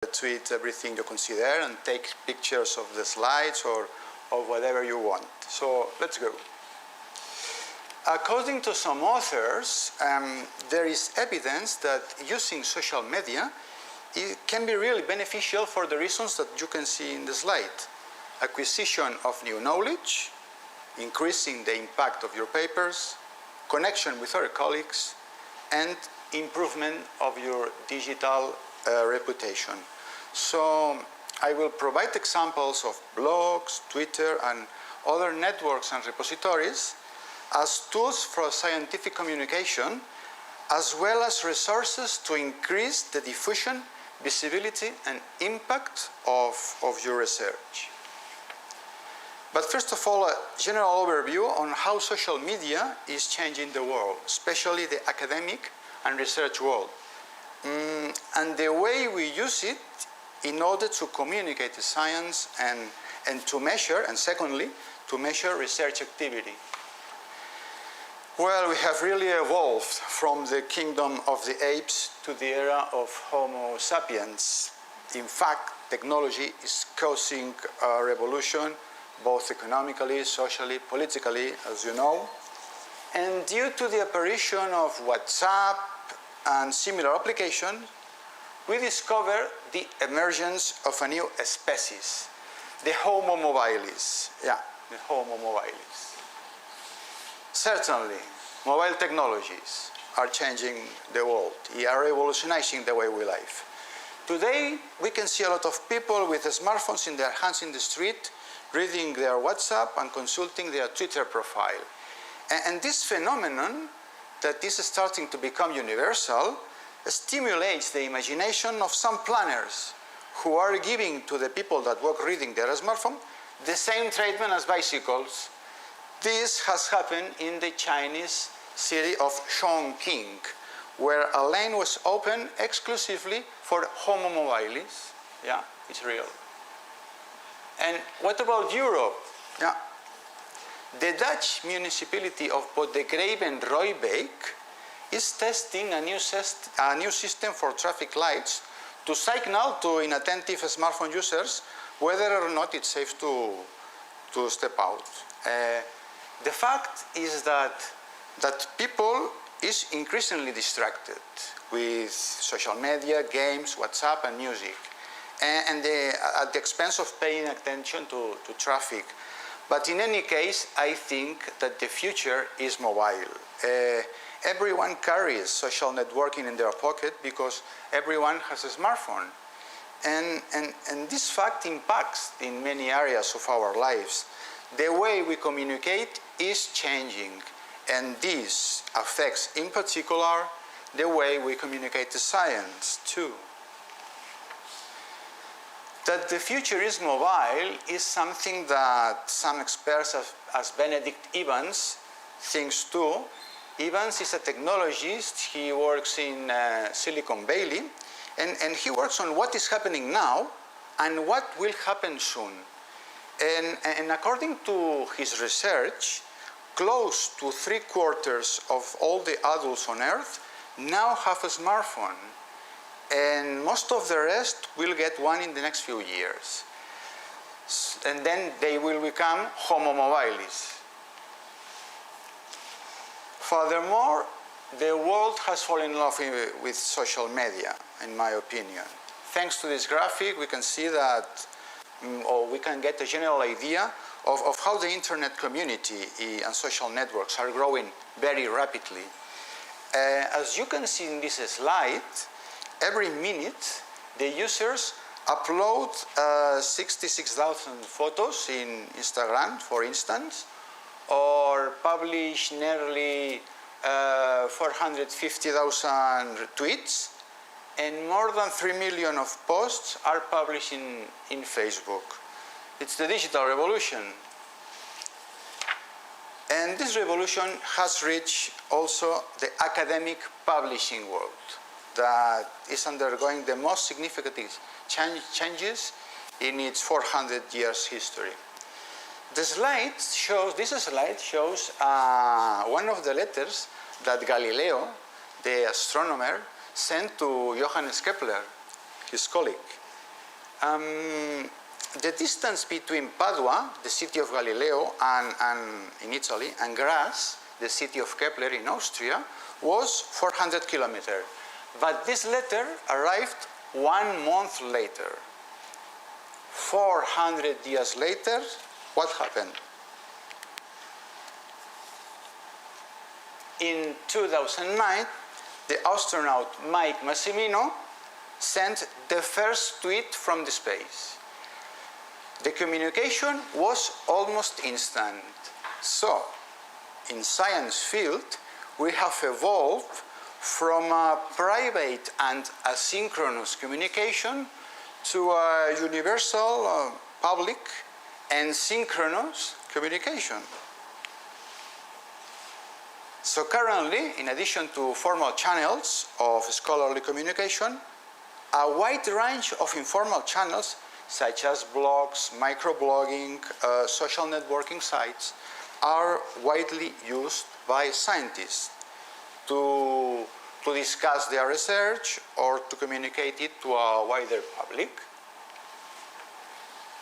tweet everything you consider and take pictures of the slides or whatever you want. So let's go. According to some authors, there is evidence that using social media can be really beneficial for the reasons that you can see in the slide. Acquisition of new knowledge, increasing the impact of your papers, connection with other colleagues, and improvement of your digital reputation. So I will provide examples of blogs, Twitter, and other networks and repositories as tools for scientific communication, as well as resources to increase the diffusion, visibility, and impact of your research. But first of all, a general overview on how social media is changing the world, especially the academic and research world, and the way we use it in order to communicate the science and to measure, and secondly, to measure research activity. Well, we have really evolved from the kingdom of the apes to the era of Homo sapiens. In fact, technology is causing a revolution, both economically, socially, politically, as you know. And due to the apparition of WhatsApp and similar applications, we discover the emergence of a new species, the Homo mobilis. Yeah, the Homo mobilis. Certainly, mobile technologies are changing the world, are revolutionizing the way we live. Today, we can see a lot of people with smartphones in their hands in the street, reading their WhatsApp and consulting their Twitter profile. And this phenomenon that is starting to become universal stimulates the imagination of some planners who are giving to the people that walk reading their smartphone the same treatment as bicycles. This has happened in the Chinese city of Chongqing, where a lane was opened exclusively for Homo mobilis. Yeah, it's real. And what about Europe? Yeah. The Dutch municipality of Bodegraven-Roybeek is testing a new system for traffic lights to signal to inattentive smartphone users whether or not it's safe to step out. The fact is that people is increasingly distracted with social media, games, WhatsApp, and music, and at the expense of paying attention to traffic. But in any case, I think that the future is mobile. Everyone carries social networking in their pocket because everyone has a smartphone. And this fact impacts in many areas of our lives. The way we communicate is changing, and this affects, in particular, the way we communicate the science, too. That the future is mobile is something that some experts, as Benedict Evans, thinks too. Evans is a technologist. He works in Silicon Valley, and he works on what is happening now and what will happen soon. And according to his research, close to 3/4 of all the adults on Earth now have a smartphone. And most of the rest will get one in the next few years. And then they will become Homo mobilis. Furthermore, the world has fallen in love with social media, in my opinion. Thanks to this graphic, we can see that, or we can get a general idea of how the internet community and social networks are growing very rapidly. As you can see in this slide, every minute, the users upload 66,000 photos in Instagram, for instance, or publish nearly 450,000 tweets, and more than 3 million of posts are published in Facebook. It's the digital revolution. And this revolution has reached also the academic publishing world, that is undergoing the most significant changes in its 400 years history. This slide shows one of the letters that Galileo, the astronomer, sent to Johannes Kepler, his colleague. The distance between Padua, the city of Galileo, and in Italy, and Graz, the city of Kepler in Austria, was 400 kilometers. But this letter arrived 1 month later. 400 years later, what happened? In 2009, the astronaut Mike Massimino sent the first tweet from the space. The communication was almost instant. So, in science field, we have evolved from a private and asynchronous communication to a universal, public, and synchronous communication. So currently, in addition to formal channels of scholarly communication, a wide range of informal channels such as blogs, microblogging, social networking sites are widely used by scientists to discuss their research or to communicate it to a wider public.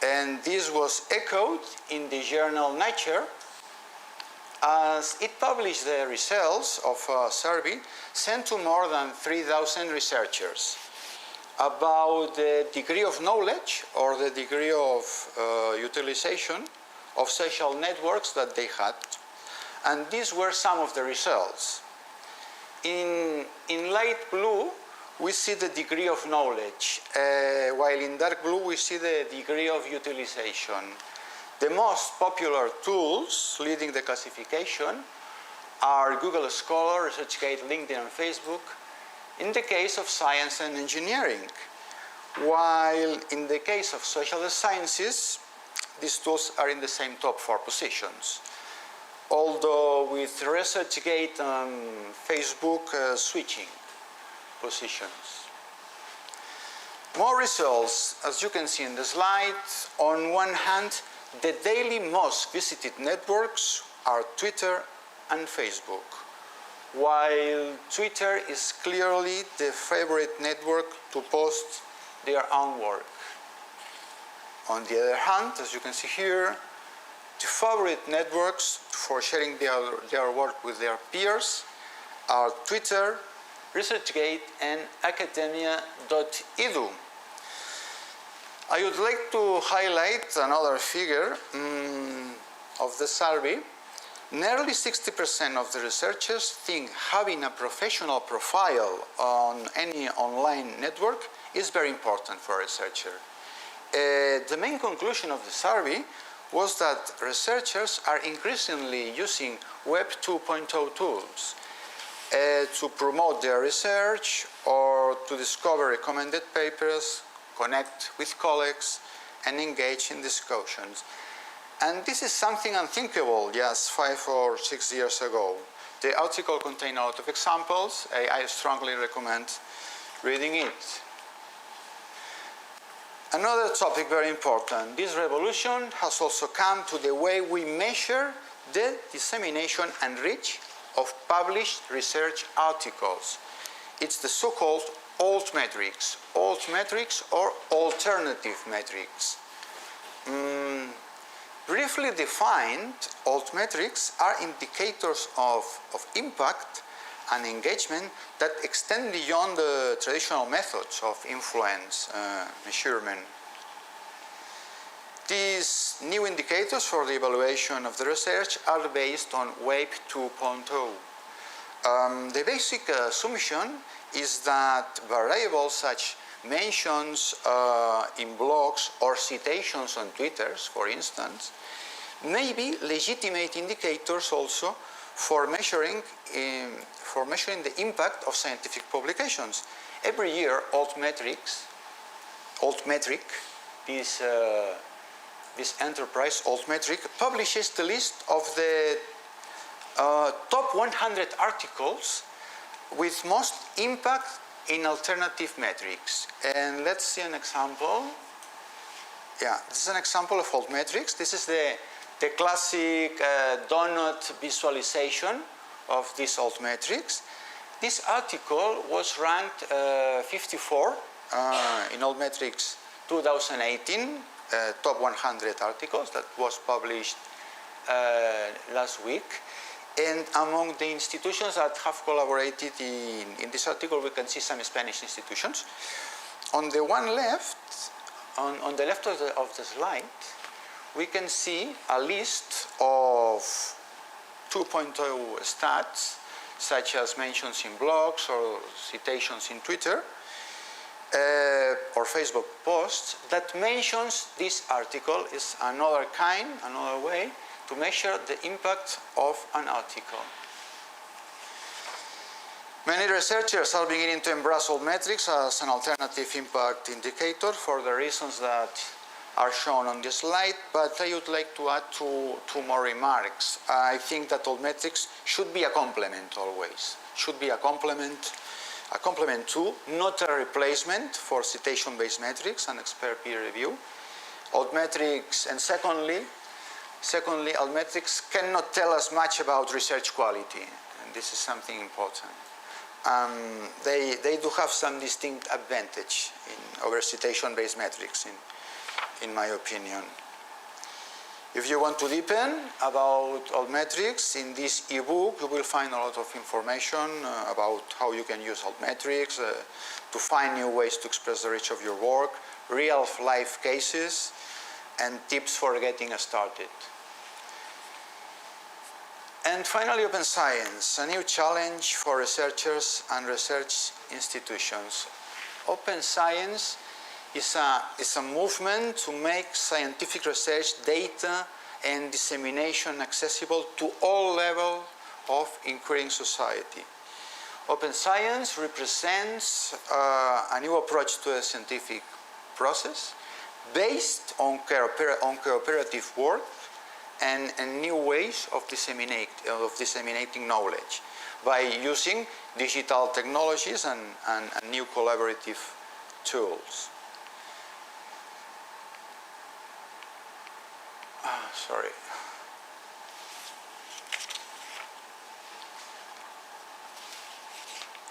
And this was echoed in the journal Nature, as it published the results of a survey sent to more than 3,000 researchers about the degree of knowledge or the degree of utilization of social networks that they had. And these were some of the results. In light blue, we see the degree of knowledge, while in dark blue, we see the degree of utilization. The most popular tools leading the classification are Google Scholar, ResearchGate, LinkedIn, and Facebook, in the case of science and engineering, while in the case of social sciences, these tools are in the same top 4 positions, although with ResearchGate and Facebook switching positions. More results, as you can see in the slide. On one hand, the daily most visited networks are Twitter and Facebook, while Twitter is clearly the favorite network to post their own work. On the other hand, as you can see here, the favorite networks for sharing their work with their peers are Twitter, ResearchGate, and academia.edu. I would like to highlight another figure of the survey. Nearly 60% of the researchers think having a professional profile on any online network is very important for a researcher. The main conclusion of the survey was that researchers are increasingly using Web 2.0 tools to promote their research or to discover recommended papers, connect with colleagues, and engage in discussions. And this is something unthinkable just 5 or 6 years ago. The article contained a lot of examples. I strongly recommend reading it. Another topic very important. This revolution has also come to the way we measure the dissemination and reach of published research articles. It's the so-called alt metrics or alternative metrics. Briefly defined, alt metrics are indicators of impact and engagement that extend beyond the traditional methods of influence measurement. These new indicators for the evaluation of the research are based on Web 2.0. The basic assumption is that variables such mentions in blogs or citations on Twitter, for instance, may be legitimate indicators also for measuring the impact of scientific publications. Every year, altmetric, this enterprise, altmetric, publishes the list of the top 100 articles with most impact in alternative metrics. And let's see an example. Yeah, this is an example of altmetrics. This is the classic donut visualization of these altmetrics. This article was ranked 54 in altmetrics 2018 top 100 articles that was published last week. And among the institutions that have collaborated in this article, we can see some Spanish institutions. On the one left, on the left of the slide, we can see a list of 2.0 stats, such as mentions in blogs or citations in Twitter or Facebook posts that mentions this article. Is another way to measure the impact of an article. Many researchers are beginning to embrace altmetrics as an alternative impact indicator for the reasons that are shown on this slide, but I would like to add two more remarks. I think that altmetrics should be a complement always. Should be a complement to, not a replacement for citation-based metrics and expert peer review. Altmetrics, and secondly, altmetrics cannot tell us much about research quality, and this is something important. They do have some distinct advantage over citation-based metrics, in my opinion. If you want to deepen about altmetrics, in this ebook you will find a lot of information about how you can use altmetrics to find new ways to express the reach of your work, real-life cases, and tips for getting started. And finally, open science, a new challenge for researchers and research institutions. Open science is a movement to make scientific research data and dissemination accessible to all levels of inquiring society. Open science represents a new approach to a scientific process based on cooperative work and new ways of disseminating knowledge by using digital technologies and new collaborative tools. Sorry.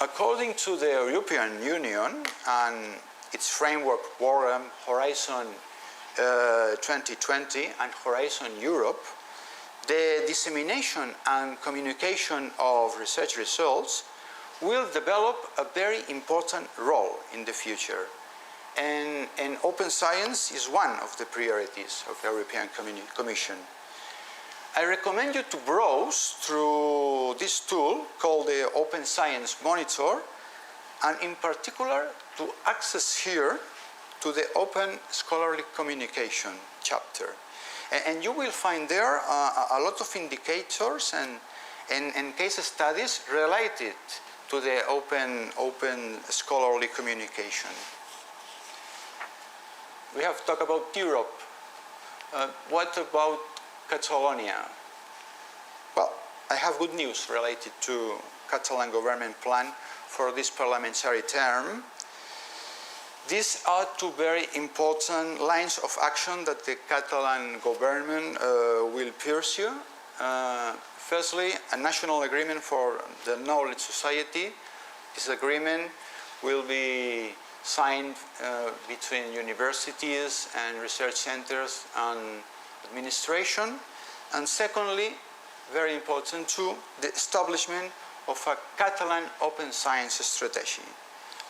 According to the European Union and its framework program Horizon 2020 and Horizon Europe, the dissemination and communication of research results will develop a very important role in the future. And open science is one of the priorities of the European Commission. I recommend you to browse through this tool called the Open Science Monitor, and in particular to access here to the Open Scholarly Communication chapter. And you will find there a lot of indicators and case studies related to the open scholarly communication. We have talked about Europe. What about Catalonia? Well, I have good news related to Catalan government plan for this parliamentary term. These are two very important lines of action that the Catalan government will pursue. Firstly, a national agreement for the knowledge society. This agreement will be signed between universities and research centers and administration. And secondly, very important too, the establishment of a Catalan open science strategy,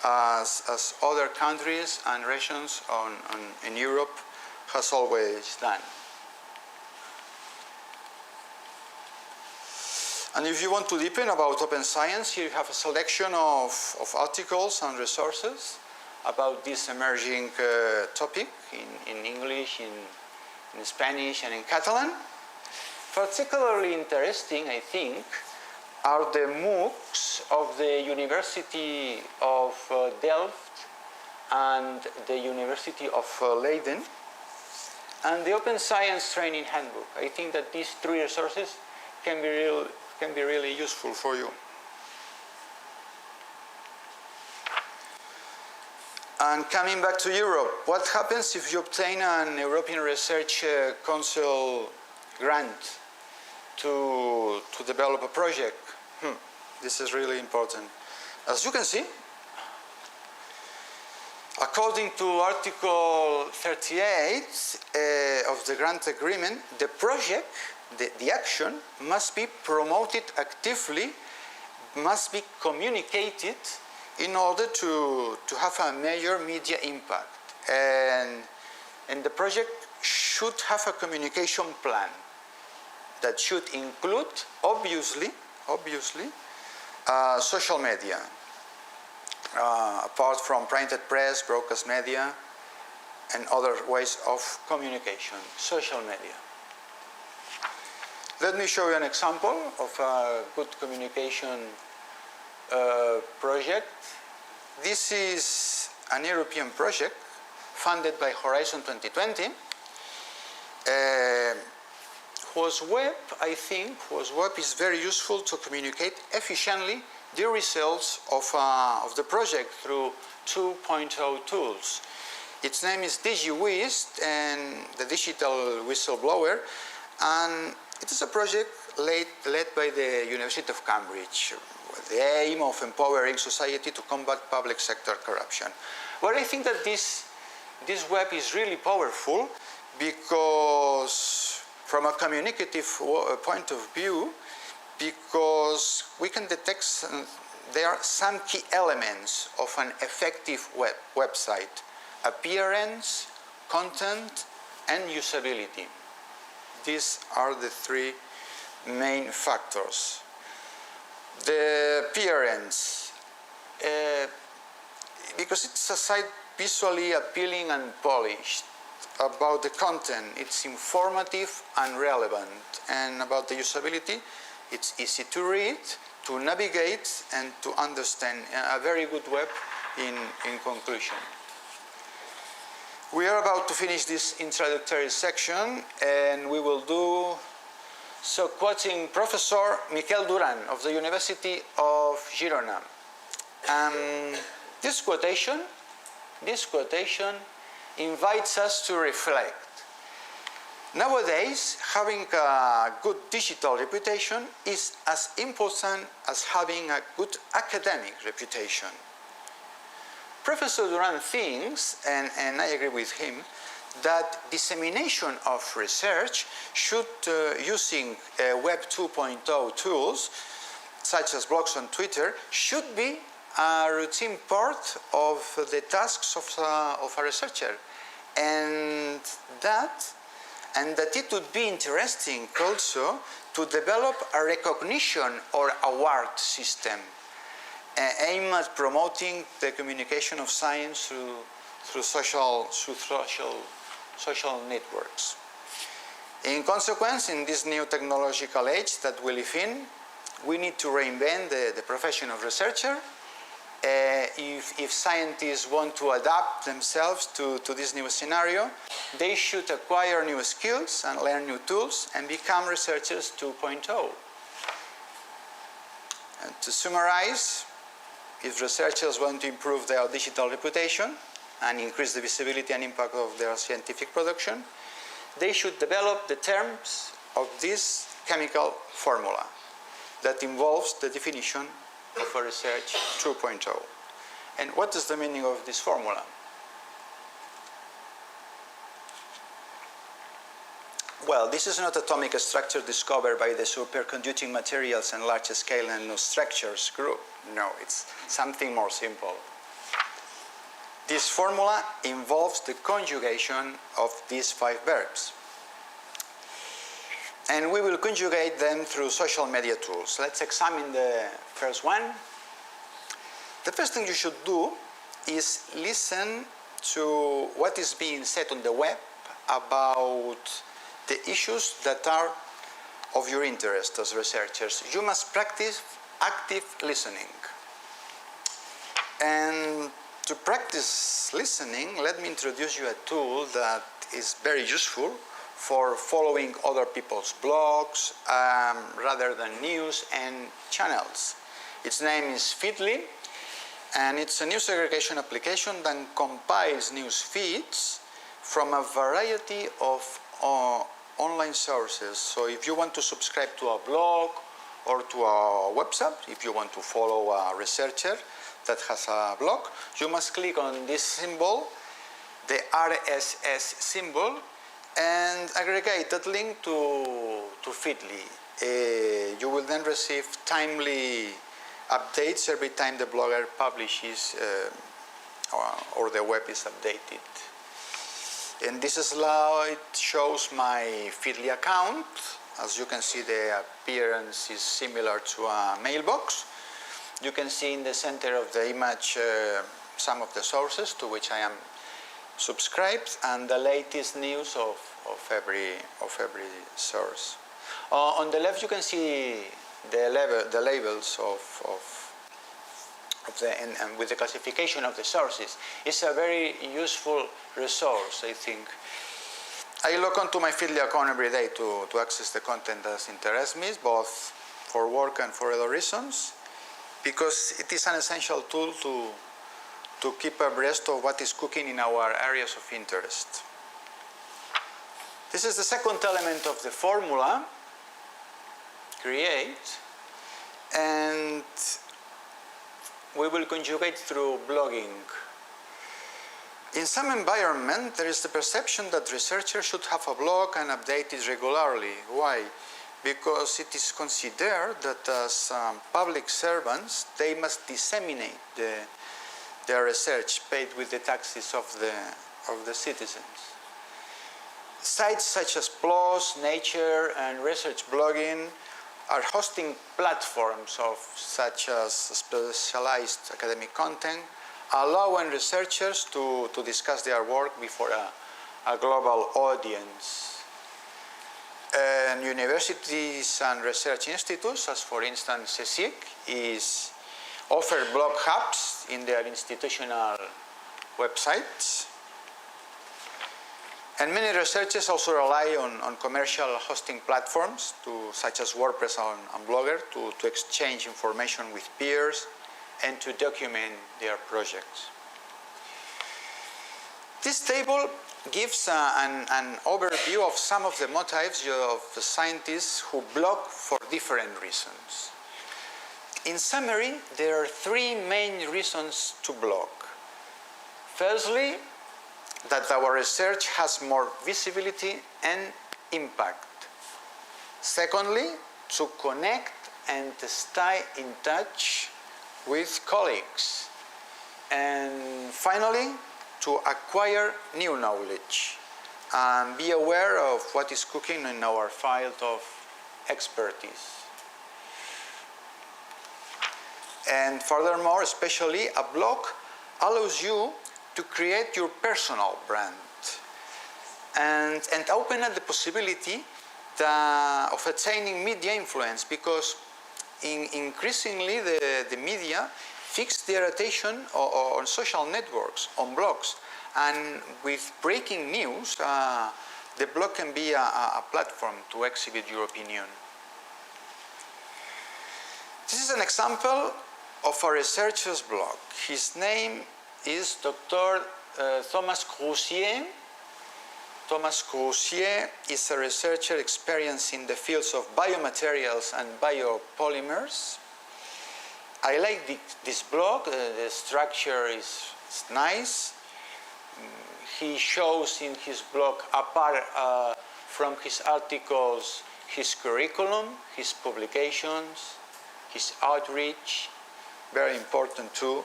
as other countries and regions in Europe has always done. And if you want to deepen about open science, here you have a selection of articles and resources about this emerging topic in English, in Spanish, and in Catalan. Particularly interesting, I think, are the MOOCs of the University of Delft and the University of Leiden, and the Open Science Training Handbook. I think that these three resources can be really useful for you. And coming back to Europe, what happens if you obtain an European Research Council grant to develop a project? This is really important. As you can see, According to Article 38 of the grant agreement, the project, the action, must be promoted actively, must be communicated in order to have a major media impact. And the project should have a communication plan that should include, obviously, social media. Apart from printed press, broadcast media, and other ways of communication, social media. Let me show you an example of a good communication project. This is an European project funded by Horizon 2020, whose web is very useful to communicate efficiently the results of the project through 2.0 tools. Its name is DigiWist, and the digital whistleblower, and it is a project led by the University of Cambridge with the aim of empowering society to combat public sector corruption. Well, I think that this web is really powerful because from a communicative point of view, because we can detect there are some key elements of an effective website: appearance, content, and usability. These are the three main factors. The appearance, because it's a site visually appealing and polished. About the content, it's informative and relevant. And about the usability, it's easy to read, to navigate, and to understand. A very good web in conclusion. We are about to finish this introductory section, and we will do so quoting Professor Miquel Duran of the University of Girona. This quotation invites us to reflect. Nowadays, having a good digital reputation is as important as having a good academic reputation. Professor Duran thinks, and I agree with him, that dissemination of research should, using Web 2.0 tools, such as blogs on Twitter, should be a routine part of the tasks of a researcher. And that it would be interesting also to develop a recognition or award system aimed at promoting the communication of science through social networks. In consequence, in this new technological age that we live in, we need to reinvent the profession of researcher. If scientists want to adapt themselves to this new scenario, they should acquire new skills and learn new tools and become researchers 2.0. And to summarize, if researchers want to improve their digital reputation and increase the visibility and impact of their scientific production, they should develop the terms of this chemical formula that involves the definition of a research 2.0. And what is the meaning of this formula? Well, this is not atomic structure discovered by the superconducting materials and large-scale nanostructures group. No, it's something more simple. This formula involves the conjugation of these 5 verbs. And we will conjugate them through social media tools. Let's examine the first one. The first thing you should do is listen to what is being said on the web about the issues that are of your interest as researchers. You must practice active listening. And to practice listening, let me introduce you a tool that is very useful for following other people's blogs rather than news and channels. Its name is Feedly, and it's a news aggregation application that compiles news feeds from a variety of online sources. So if you want to subscribe to a blog or to a website, if you want to follow a researcher, that has a blog, you must click on this symbol, the RSS symbol, and aggregate that link to Feedly. You will then receive timely updates every time the blogger publishes or the web is updated. And this slide shows my Feedly account. As you can see, the appearance is similar to a mailbox. You can see in the center of the image some of the sources to which I am subscribed and the latest news of every source. On the left you can see the labels and with the classification of the sources. It's a very useful resource, I think. I log on to my Feedly account every day to access the content that interests me, both for work and for other reasons, because it is an essential tool to keep abreast of what is cooking in our areas of interest. This is the second element of the formula, create, and we will conjugate through blogging. In some environment, there is the perception that researchers should have a blog and update it regularly. Why? Because it is considered that as public servants, they must disseminate their research paid with the taxes of the citizens. Sites such as PLOS, Nature, and Research Blogging are hosting platforms of such as specialized academic content, allowing researchers to discuss their work before a global audience. And universities and research institutes, as for instance CSIC, offer blog hubs in their institutional websites. And many researchers also rely on commercial hosting platforms, such as WordPress and Blogger, to exchange information with peers and to document their projects. This table gives an overview of some of the motives of the scientists who blog for different reasons. In summary, there are three main reasons to blog. Firstly, that our research has more visibility and impact. Secondly, to connect and stay in touch with colleagues. And finally, to acquire new knowledge and be aware of what is cooking in our field of expertise. And furthermore, especially, a blog allows you to create your personal brand and open up the possibility of attaining media influence, because increasingly the media fix their attention on social networks, on blogs, and with breaking news, the blog can be a platform to exhibit your opinion. This is an example of a researcher's blog. His name is Dr. Thomas Crousier. Thomas Crousier is a researcher experienced in the fields of biomaterials and biopolymers. I like this blog. The structure is nice. He shows in his blog, apart from his articles, his curriculum, his publications, his outreach, very important too,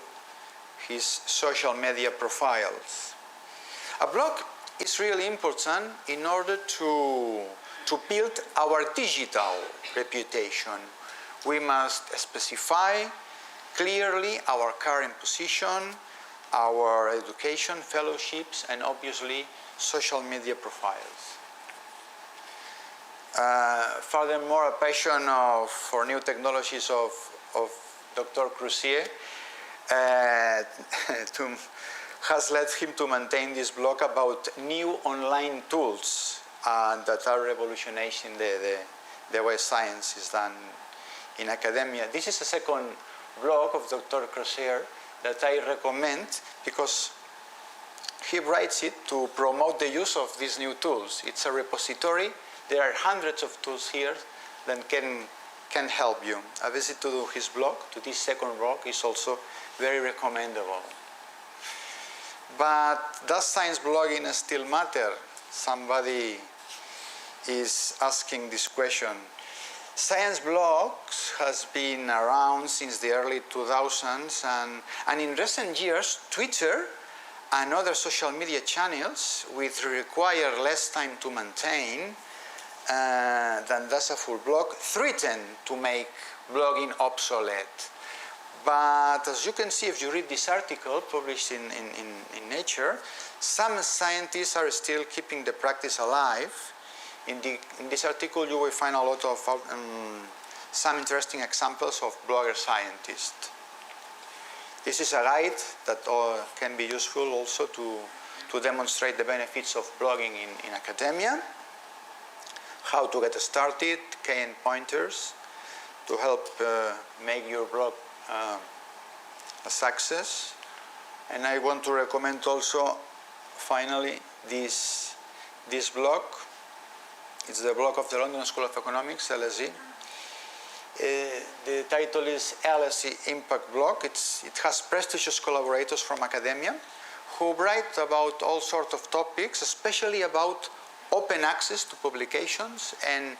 his social media profiles. A blog is really important in order to build our digital reputation. We must specify clearly our current position, our education, fellowships, and obviously social media profiles. Furthermore, a passion for new technologies of Dr. Crousier has led him to maintain this blog about new online tools that are revolutionizing the way science is done in academia. This is a second blog of Dr. Crousier that I recommend because he writes it to promote the use of these new tools. It's a repository. There are hundreds of tools here that can help you. A visit to his blog, to this second blog, is also very recommendable. But does science blogging still matter? Somebody is asking this question. Science blogs has been around since the early 2000s, and in recent years, Twitter and other social media channels, which require less time to maintain than does a full blog, threaten to make blogging obsolete. But as you can see, if you read this article published in Nature, some scientists are still keeping the practice alive. In this article, you will find a lot of some interesting examples of blogger scientists. This is a guide that can be useful also to demonstrate the benefits of blogging in academia, how to get started, key pointers to help make your blog a success. And I want to recommend also, finally, this blog. It's the blog of the London School of Economics, LSE. The title is LSE Impact Blog. It has prestigious collaborators from academia who write about all sorts of topics, especially about open access to publications and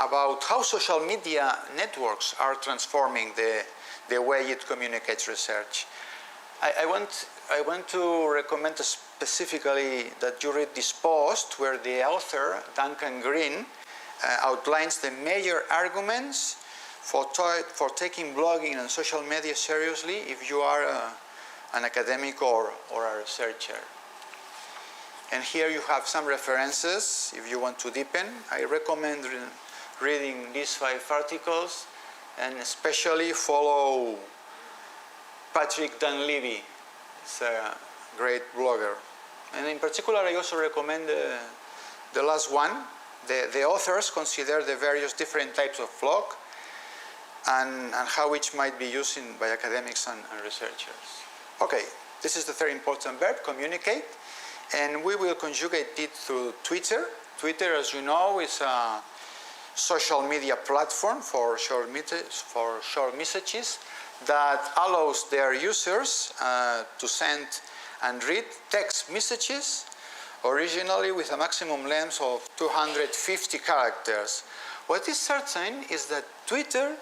about how social media networks are transforming the way it communicates research. I want to recommend specifically that you read this post where the author, Duncan Green, outlines the major arguments for taking blogging and social media seriously if you are an academic or a researcher. And here you have some references if you want to deepen. I recommend reading these 5 articles and especially follow Patrick Dunleavy. He's a great blogger. And in particular, I also recommend the last one. The authors consider the various different types of blog and how each might be used by academics and researchers. Okay, this is the third important verb, communicate. And we will conjugate it through Twitter. Twitter, as you know, is a social media platform for short messages that allows their users to send and read text messages, originally with a maximum length of 250 characters. What is certain is that Twitter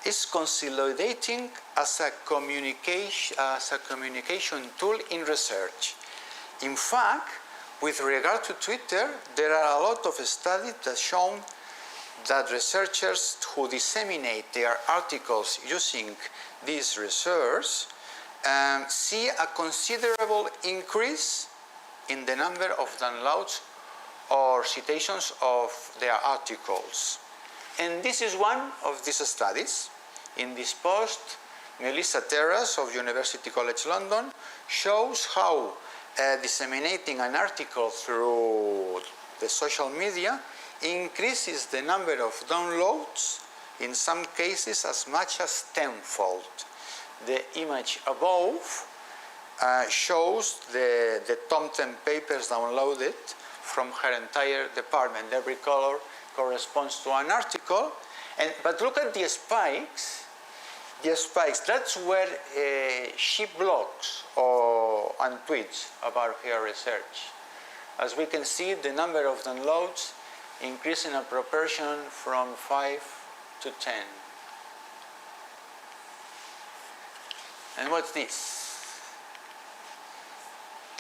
is consolidating as a communication tool in research. In fact, with regard to Twitter, there are a lot of studies that show that researchers who disseminate their articles using this resource see a considerable increase in the number of downloads or citations of their articles. And this is one of these studies. In this post, Melissa Terras of University College London shows how disseminating an article through the social media increases the number of downloads, in some cases as much as tenfold. The image above shows the top 10 papers downloaded from her entire department. Every color corresponds to an article. But look at the spikes. The spikes, that's where she blogs and tweets about her research. As we can see, the number of downloads increase in a proportion from 5 to 10. And what's this?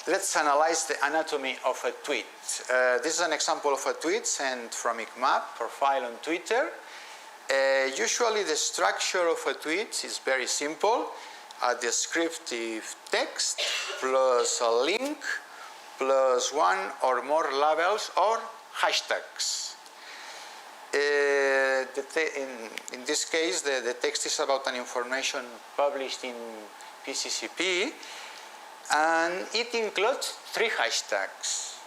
Let's analyze the anatomy of a tweet. This is an example of a tweet sent from ICMAB profile on Twitter. Usually the structure of a tweet is very simple. A descriptive text plus a link plus one or more labels or hashtags. In this case, the text is about an information published in PCCP, and it includes 3 hashtags,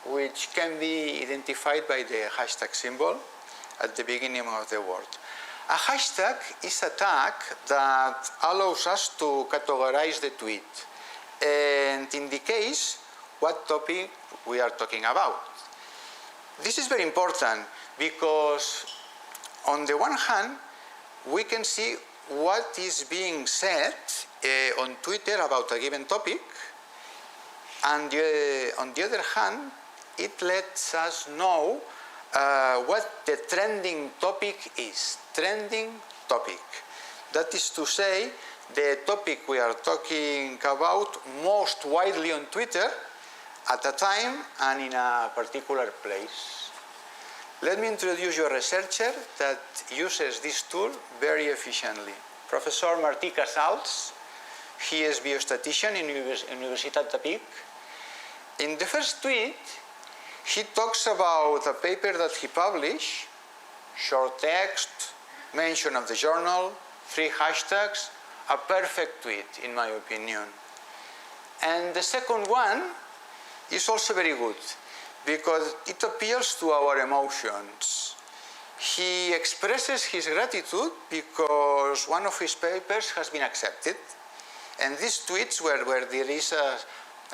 which can be identified by the hashtag symbol at the beginning of the word. A hashtag is a tag that allows us to categorize the tweet and indicates what topic we are talking about. This is very important because on the one hand, we can see what is being said on Twitter about a given topic, and on the other hand, it lets us know what the trending topic is. Trending topic. That is to say, the topic we are talking about most widely on Twitter at a time and in a particular place. Let me introduce you a researcher that uses this tool very efficiently. Professor Martí Casals. He is biostatician in Universitat de Vic. In the first tweet, he talks about a paper that he published, short text, mention of the journal, 3 hashtags, a perfect tweet, in my opinion. And the second one is also very good because it appeals to our emotions. He expresses his gratitude because one of his papers has been accepted. And these tweets where there is a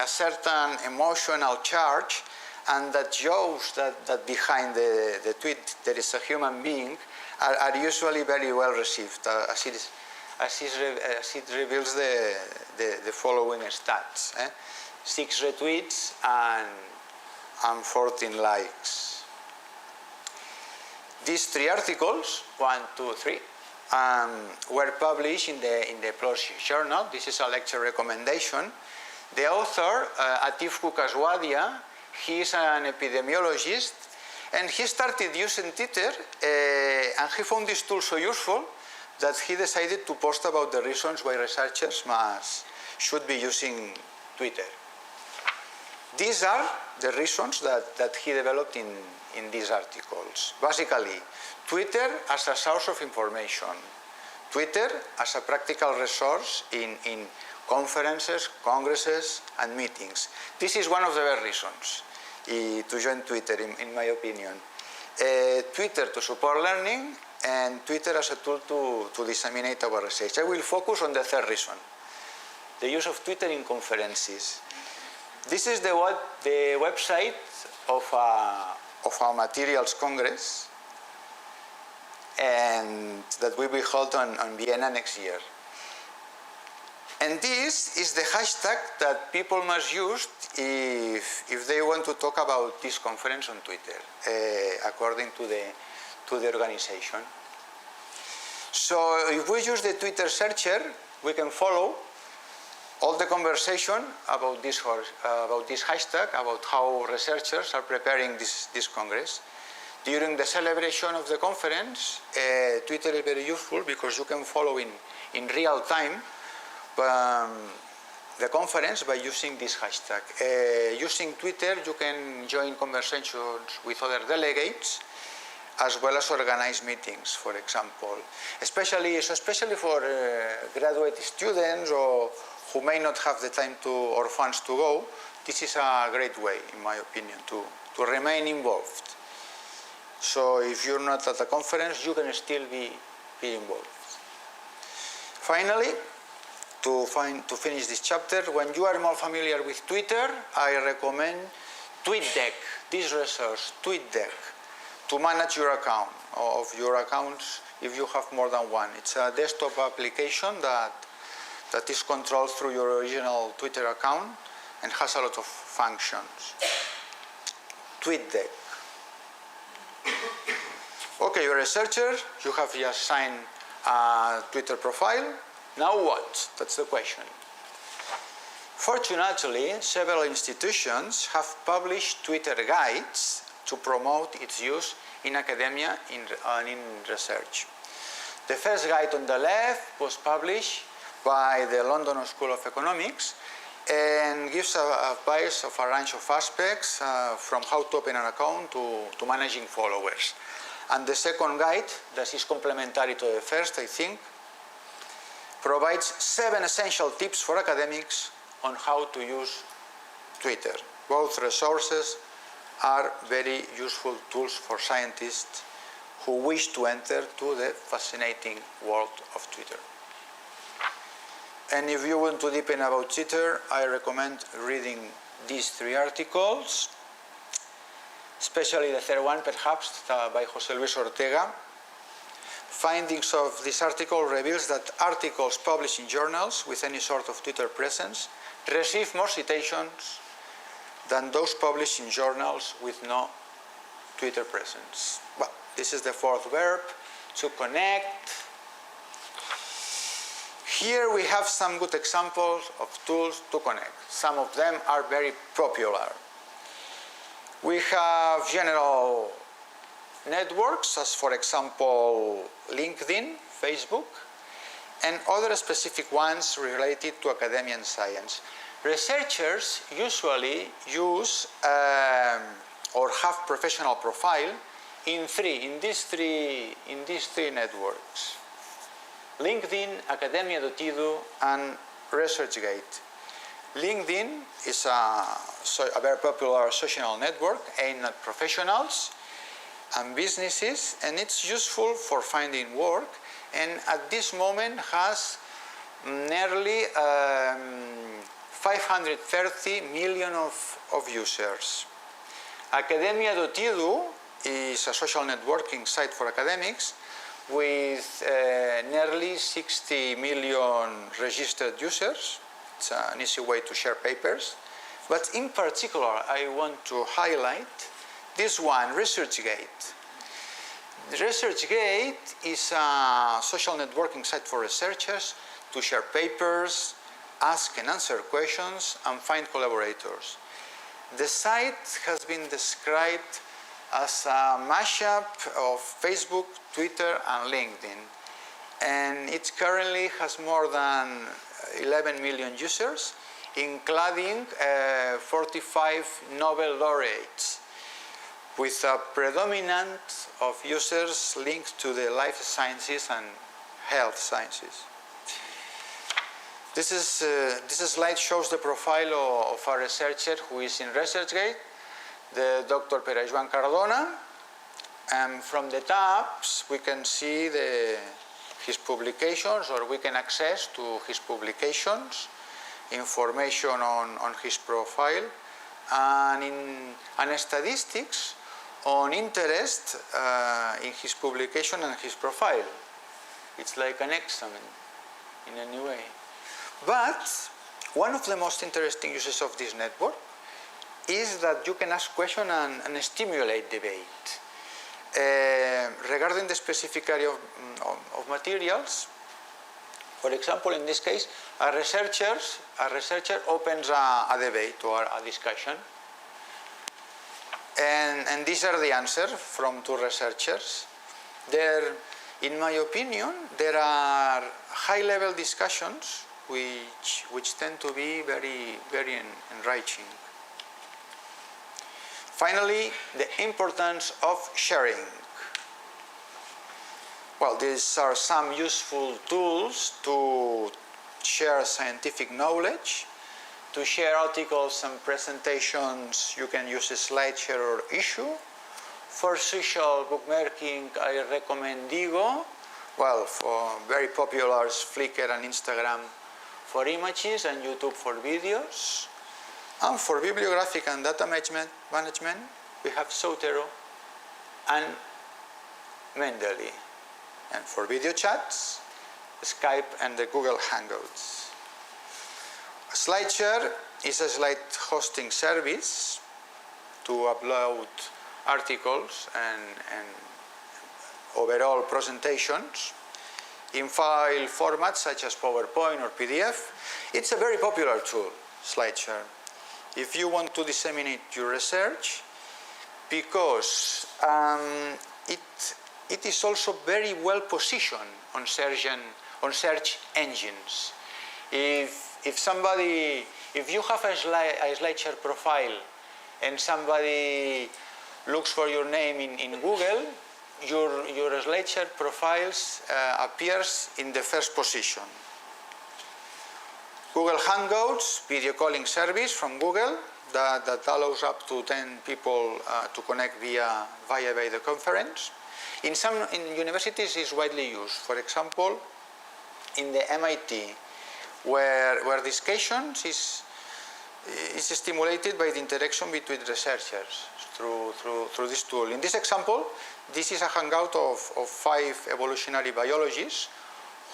certain emotional charge and that shows that behind the tweet there is a human being are usually very well received as it reveals the following stats. 6 retweets and 14 likes. These 3 articles, 1, 2, 3, were published in the PLOS journal. This is a lecture recommendation. The author, Atif Kukaswadia, he is an epidemiologist, and he started using Twitter, and he found this tool so useful that he decided to post about the reasons why researchers should be using Twitter. These are the reasons that he developed in these articles. Basically, Twitter as a source of information, Twitter as a practical resource in conferences, congresses, and meetings. This is one of the best reasons to join Twitter, in my opinion. Twitter to support learning, and Twitter as a tool to disseminate our research. I will focus on the third reason, the use of Twitter in conferences. This is the website of our materials congress, and that will be held on Vienna next year. And this is the hashtag that people must use if they want to talk about this conference on Twitter, according to the organization. So if we use the Twitter searcher, we can follow all the conversation about this hashtag, about how researchers are preparing this congress. During the celebration of the conference, Twitter is very useful because you can follow in real time the conference by using this hashtag. Using Twitter, you can join conversations with other delegates, as well as organize meetings, for example. Especially for graduate students or who may not have the time or funds to go, this is a great way, in my opinion, to remain involved. So if you're not at a conference, you can still be involved. Finally, to finish this chapter, when you are more familiar with Twitter, I recommend TweetDeck, this resource, TweetDeck, to manage your account, of your accounts if you have more than one. It's a desktop application that is controlled through your original Twitter account and has a lot of functions. TweetDeck. Okay, you're a researcher, you have just signed a Twitter profile. Now what? That's the question. Fortunately, several institutions have published Twitter guides to promote its use in academia and in research. The first guide on the left was published by the London School of Economics and gives advice of a range of aspects from how to open an account to managing followers. And the second guide, that is complementary to the first, I think, provides 7 essential tips for academics on how to use Twitter. Both resources are very useful tools for scientists who wish to enter to the fascinating world of Twitter. And if you want to deepen about Twitter, I recommend reading these 3 articles, especially the third one, perhaps, by José Luis Ortega. Findings of this article reveals that articles published in journals with any sort of Twitter presence receive more citations than those published in journals with no Twitter presence. Well, this is the fourth verb, to connect. Here we have some good examples of tools to connect. Some of them are very popular. We have general networks, as for example LinkedIn, Facebook, and other specific ones related to academia and science. Researchers usually use or have professional profile in these three networks: LinkedIn, Academia.edu, and ResearchGate. LinkedIn is a very popular social network aimed at professionals and businesses, and it's useful for finding work, and at this moment has nearly 530 million of users. Academia.edu is a social networking site for academics with nearly 60 million registered users. It's an easy way to share papers. But in particular, I want to highlight this one, ResearchGate. ResearchGate is a social networking site for researchers to share papers, ask and answer questions, and find collaborators. The site has been described as a mashup of Facebook, Twitter, and LinkedIn. And it currently has more than 11 million users, including 45 Nobel laureates, with a predominant of users linked to the life sciences and health sciences. This slide shows the profile of a researcher who is in ResearchGate, the Dr. Pere Joan Cardona, and from the tabs we can see his publications, or we can access to his publications, information on his profile, and statistics on interest in his publication and his profile. It's like an examen in any way. But one of the most interesting uses of this network is that you can ask questions and stimulate debate. Regarding the specific area of materials, for example, in this case, a researcher opens a debate or a discussion, and these are the answers from two researchers. In my opinion, there are high-level discussions which tend to be very, very enriching. Finally, the importance of sharing. Well, these are some useful tools to share scientific knowledge. To share articles and presentations, you can use a SlideShare or Issue. For social bookmarking, I recommend Digo. Well, for very popular Flickr and Instagram for images, and YouTube for videos. And for bibliographic and data management, we have Zotero and Mendeley. And for video chats, Skype and the Google Hangouts. SlideShare is a slide hosting service to upload articles and overall presentations in file formats such as PowerPoint or PDF. It's a very popular tool, SlideShare, if you want to disseminate your research, because it is also very well positioned on search engines. If you have a SlideShare profile and somebody looks for your name in Google, your SlideShare profiles appears in the first position. Google Hangouts, video calling service from Google that allows up to 10 people to connect via video conference. In universities is widely used. For example, in the MIT, where discussions is is stimulated by the interaction between researchers through this tool. In this example, this is a hangout of 5 evolutionary biologists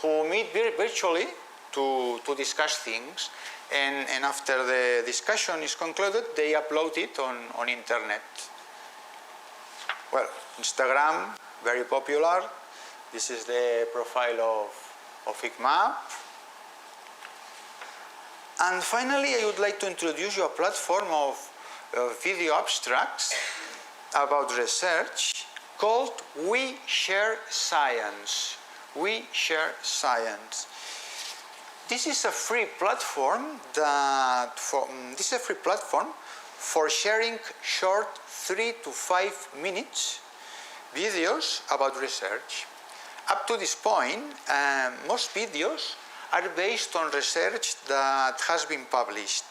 who meet virtually to discuss things, and after the discussion is concluded, they upload it on internet. Well, Instagram, very popular. This is the profile of ICMAB. And finally, I would like to introduce you a platform of video abstracts about research called We Share Science. We Share Science. This is a free platform for sharing short 3 to 5 minutes videos about research. Up to this point, most videos are based on research that has been published,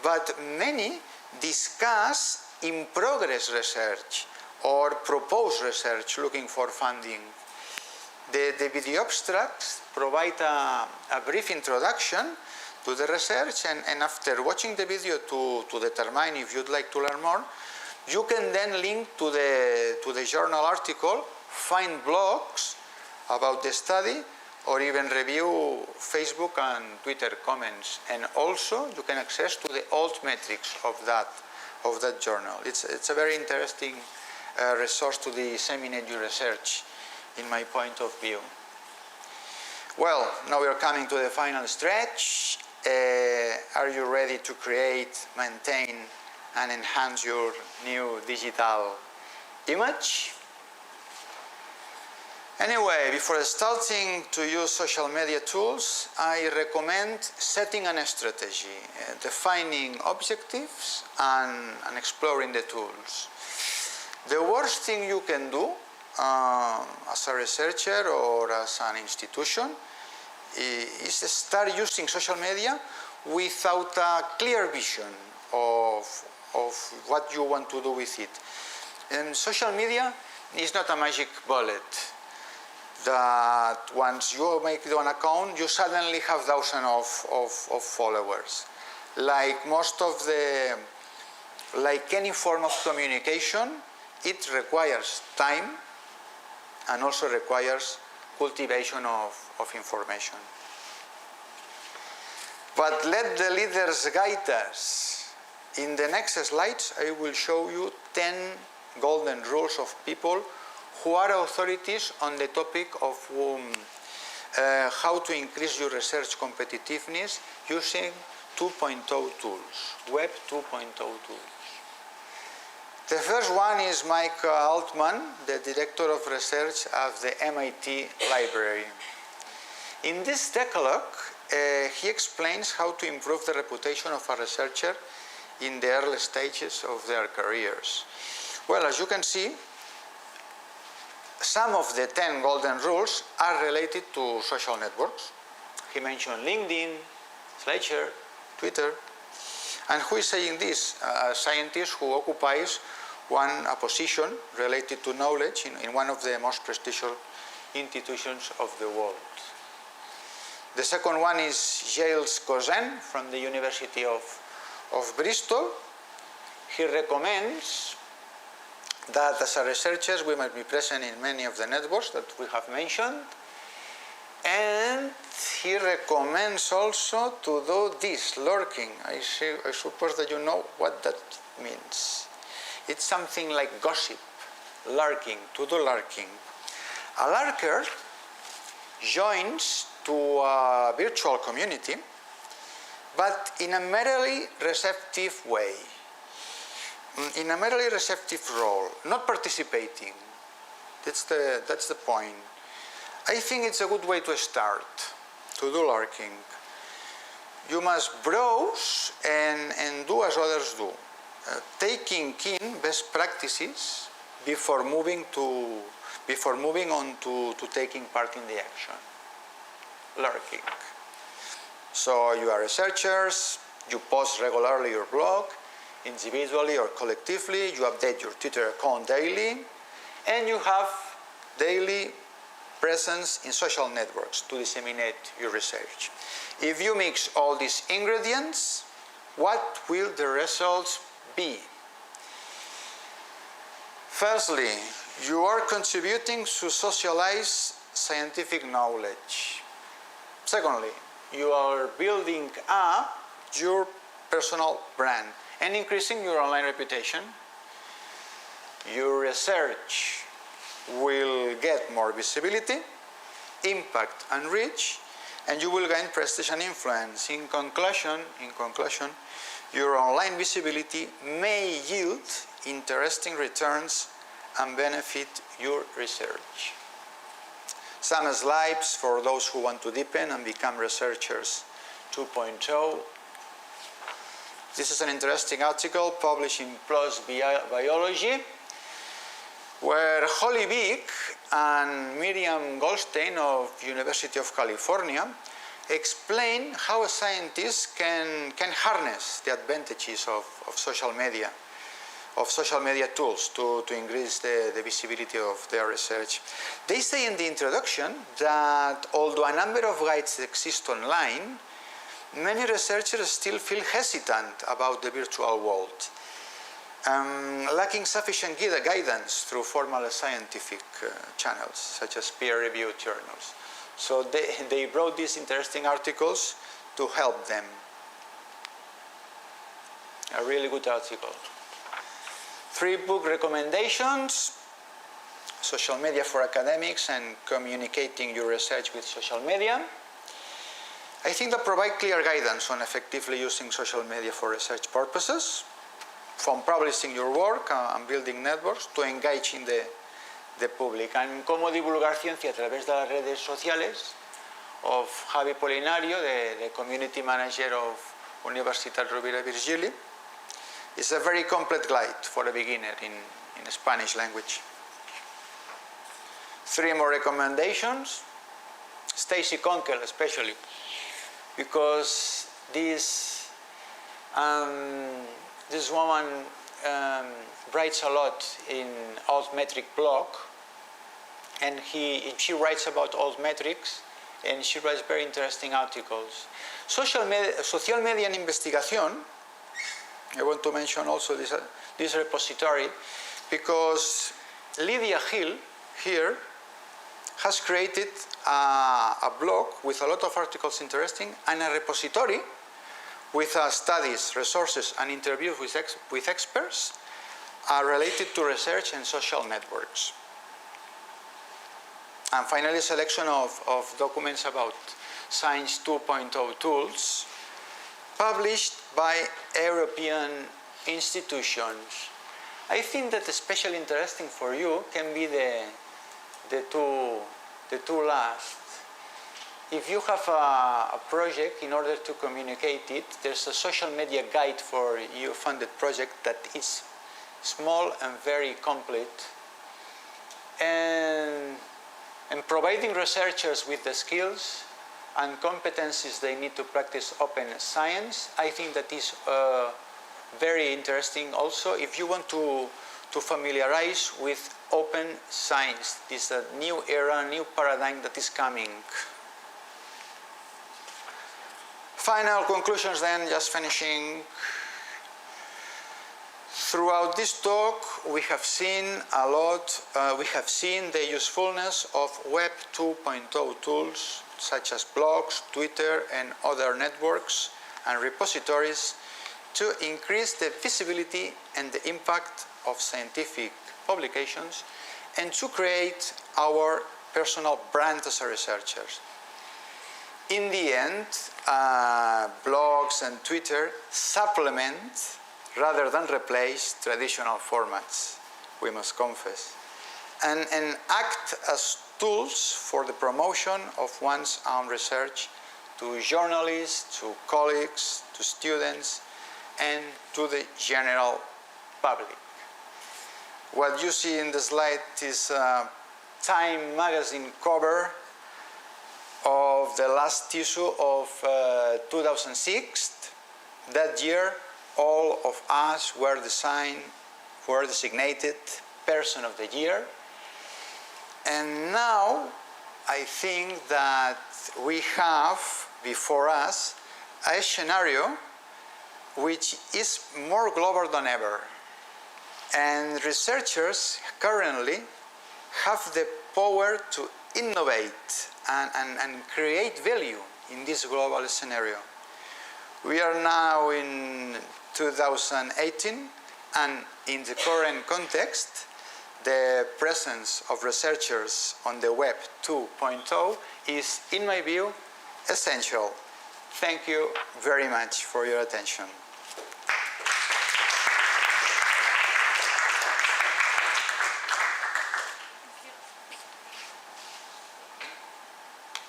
but many discuss in-progress research or proposed research looking for funding. The video abstracts provide a brief introduction to the research, and after watching the video to determine if you'd like to learn more, you can then link to the journal article, find blogs about the study, or even review Facebook and Twitter comments. And also you can access to the old metrics of that journal. It's a very interesting resource to disseminate your research, in my point of view. Well, now we are coming to the final stretch. Are you ready to create, maintain, and enhance your new digital image? Anyway, before starting to use social media tools, I recommend setting a strategy, defining objectives, and exploring the tools. The worst thing you can do as a researcher or as an institution is start using social media without a clear vision of what you want to do with it. And social media is not a magic bullet that once you make an account, you suddenly have thousands of followers. Like any form of communication, it requires time and also requires cultivation of information. But let the leaders guide us. In the next slides, I will show you 10 golden rules of people who are authorities on the topic of how to increase your research competitiveness using 2.0 tools, Web 2.0 tools. The first one is Mike Altman, the Director of Research at the MIT Library. In this decalogue, he explains how to improve the reputation of a researcher in the early stages of their careers. Well, as you can see, some of the 10 golden rules are related to social networks. He mentioned LinkedIn, Slideshare, Twitter. And who is saying this? A scientist who occupies a position related to knowledge in one of the most prestigious institutions of the world. The second one is Giles Cozen from the University of Bristol. He recommends that as a researchers we must be present in many of the networks that we have mentioned, and he recommends also to do this, lurking. I suppose that you know what that means. It's something like gossip, lurking, to do lurking. A lurker joins to a virtual community, but in a merely receptive way. In a merely receptive role, not participating. That's the point. I think it's a good way to start, to do lurking. You must browse and do as others do, taking in best practices before moving on to taking part in the action. Lurking. So you are researchers, you post regularly your blog, individually or collectively, you update your Twitter account daily, and you have daily presence in social networks to disseminate your research. If you mix all these ingredients, What will the results be? Firstly, you are contributing to socialize scientific knowledge. Secondly, you are building up your personal brand and increasing your online reputation. Your research will get more visibility, impact and reach, and you will gain prestige and influence. In conclusion, your online visibility may yield interesting returns and benefit your research. Some slides for those who want to deepen and become researchers 2.0. This is an interesting article published in PLOS Biology, where Holly Vick and Miriam Goldstein of University of California explain how a scientist can harness the advantages of social media tools to increase the visibility of their research. They say in the introduction that although a number of guides exist online, many researchers still feel hesitant about the virtual world, lacking sufficient guidance through formal scientific channels, such as peer-reviewed journals. So they wrote these interesting articles to help them. A really good article. 3 book recommendations: Social Media for Academics and Communicating Your Research with Social Media. I think that provide clear guidance on effectively using social media for research purposes, from publishing your work and building networks to engaging the public. And cómo divulgar ciencia a través de las redes sociales, of Javi Polinario, the Community Manager of Universitat Rovira i Virgili. It's a very complete guide for a beginner in Spanish language. 3 more recommendations. Stacy Konkel especially, because this woman writes a lot in Altmetric blog, and she writes about altmetrics, and she writes very interesting articles. Social media en investigación. I want to mention also this repository, because Lydia Hill here has created a blog with a lot of articles interesting, and a repository with studies, resources and interviews with experts related to research and social networks. And finally, a selection of documents about Science 2.0 tools published by European institutions. I think that especially interesting for you can be the two last. If you have a project, in order to communicate it, there's a social media guide for your funded project that is small and very complete, and providing researchers with the skills and competencies they need to practice open science. I think that is very interesting also if you want to familiarize with open science. This is a new era, new paradigm that is coming. Final conclusions then, just finishing. Throughout this talk, we have seen the usefulness of Web 2.0 tools, such as blogs, Twitter, and other networks and repositories, to increase the visibility and the impact of scientific publications, and to create our personal brand as a researcher. In the end, blogs and Twitter supplement rather than replace traditional formats, we must confess, and act as tools for the promotion of one's own research to journalists, to colleagues, to students, and to the general public. What you see in the slide is a Time magazine cover of the last issue of 2006. That year, all of us were designated Person of the Year. And now, I think that we have before us a scenario which is more global than ever. And researchers currently have the power to innovate and create value in this global scenario. We are now in 2018, and in the current context, the presence of researchers on the Web 2.0 is, in my view, essential. Thank you very much for your attention.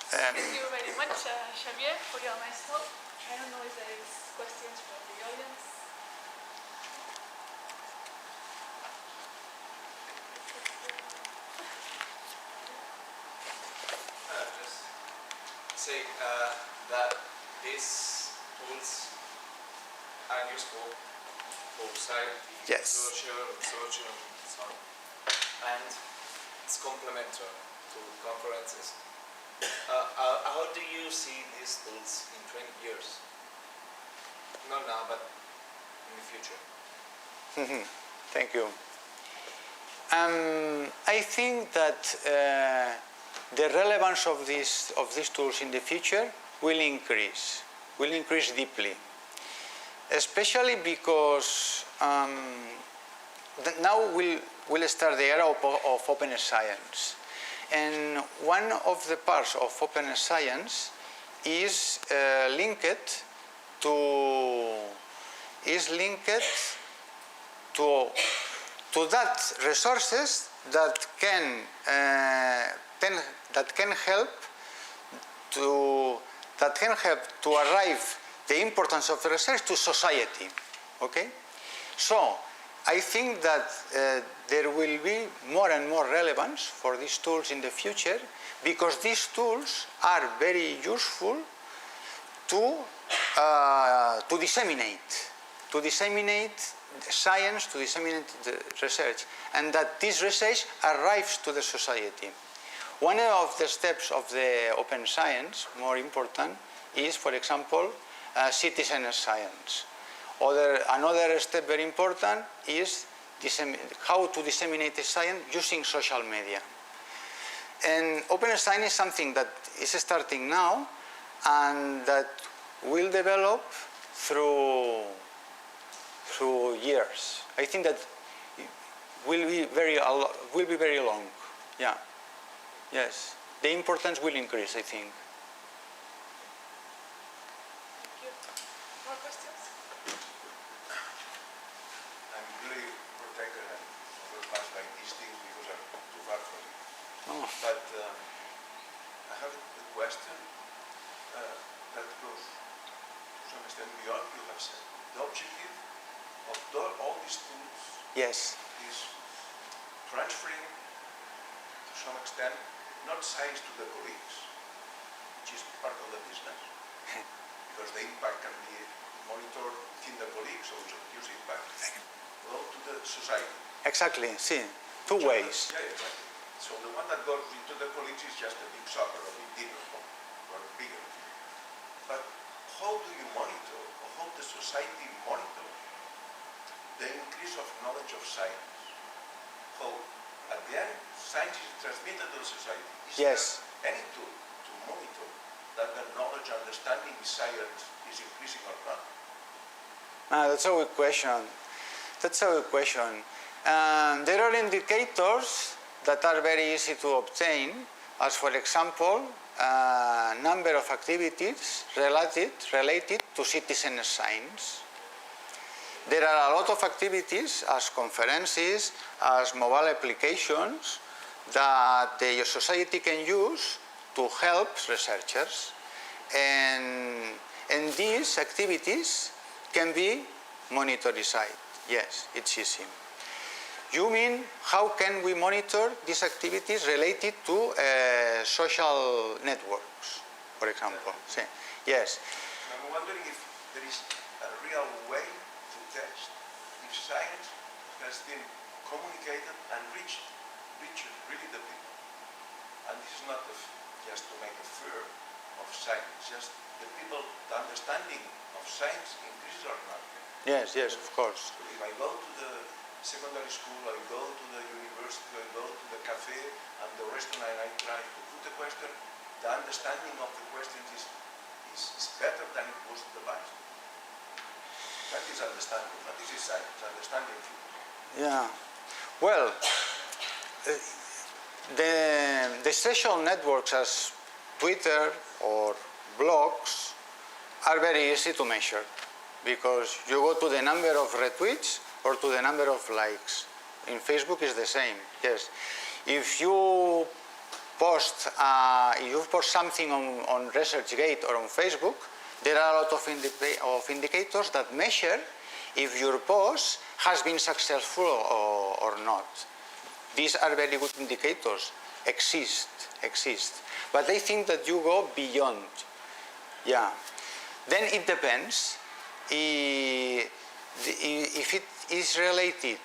Thank you very much, Xavier, for your nice talk. I don't know if there is questions from the audience. Just say that these tools are useful for science, Yes. social, research, and so on. And it's complementary to conferences. How do you see these tools in 20 years? Not now, but in the future. Thank you. I think that the relevance of these tools in the future will increase deeply, especially because now we'll start the era of open science. And one of the parts of open science is linked to that resources that can help to arrive the importance of research to society. Okay, so I think that there will be more and more relevance for these tools in the future, because these tools are very useful to disseminate science, to disseminate the research, and that this research arrives to the society. One of the steps of the open science, more important, is, for example, citizen science. Another step very important is how to disseminate the science using social media. And open science is something that is starting now and that will develop through years. I think that will be very long. Yeah. Yes. The importance will increase, I think. Thank you. More questions? I'm really protected and not much like these things because I'm too far from it. Oh. But I have a question that goes to some extent beyond you have said. The objective of all these tools Yes. is transferring, to some extent, not science to the colleagues, which is part of the business, because the impact can be monitored within the colleagues, so it's a huge impact, well, to the society. Exactly. See, two ways. Yeah, exactly. So the one that goes into the colleagues is just a big soccer, a big dinner, or bigger. But how do you monitor, or how the society monitor the increase of knowledge of science? How, at the end, science is transmitted to the society. Is Yes. there any tool to monitor that the knowledge, understanding science is increasing or not? That's a good question. There are indicators that are very easy to obtain, as for example, number of activities related to citizen science. There are a lot of activities, as conferences, as mobile applications, that the society can use to help researchers. And these activities can be monitored. Yes, it's easy. You mean, how can we monitor these activities related to social networks, for example? See, yes. I'm wondering if there is a real way to test if science has been communicated and reached really the people. And this is not just to make a fear of science, just the people, the understanding of science increases or not? Yes, yes, of course. So if I go to the secondary school, I go to the university, I go to the cafe and the restaurant, and I try to put the question, the understanding of the questions is better than it was in the past. That is understanding, but this is science, understanding people. Yeah. Well, the social networks as Twitter or blogs are very easy to measure because you go to the number of retweets or to the number of likes. In Facebook is the same, yes. If you post something on ResearchGate or on Facebook, there are a lot of indicators that measure if your post has been successful or not. These are very good indicators, exist. But I think that you go beyond. Yeah. Then it depends if it is related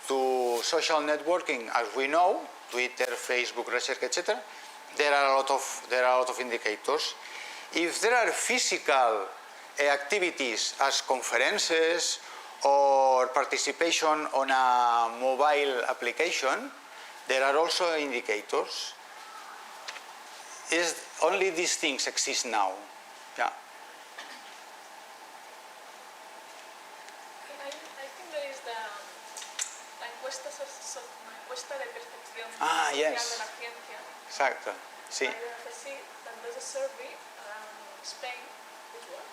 to social networking, as we know, Twitter, Facebook, research, etc. There are a lot of indicators. If there are physical activities as conferences or participation on a mobile application, there are also indicators. Only these things exist now. Yeah. I think there is la encuesta de percepción social yes. de la ciencia. Exacto. Sí. That there's a survey around Spain. Which one?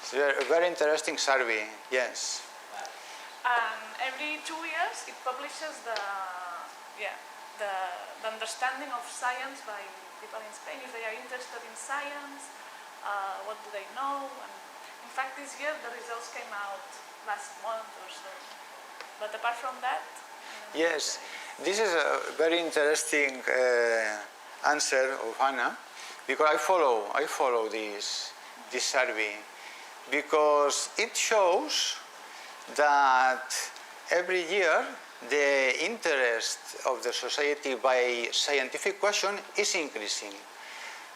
It's a very interesting survey, yes. And every 2 years it publishes the understanding of science by people in Spain, if they are interested in science, what do they know. And in fact, this year the results came out last month or so. But apart from that... Yes, this is a very interesting answer of Anna, because I follow this survey, because it shows that every year the interest of the society by scientific question is increasing.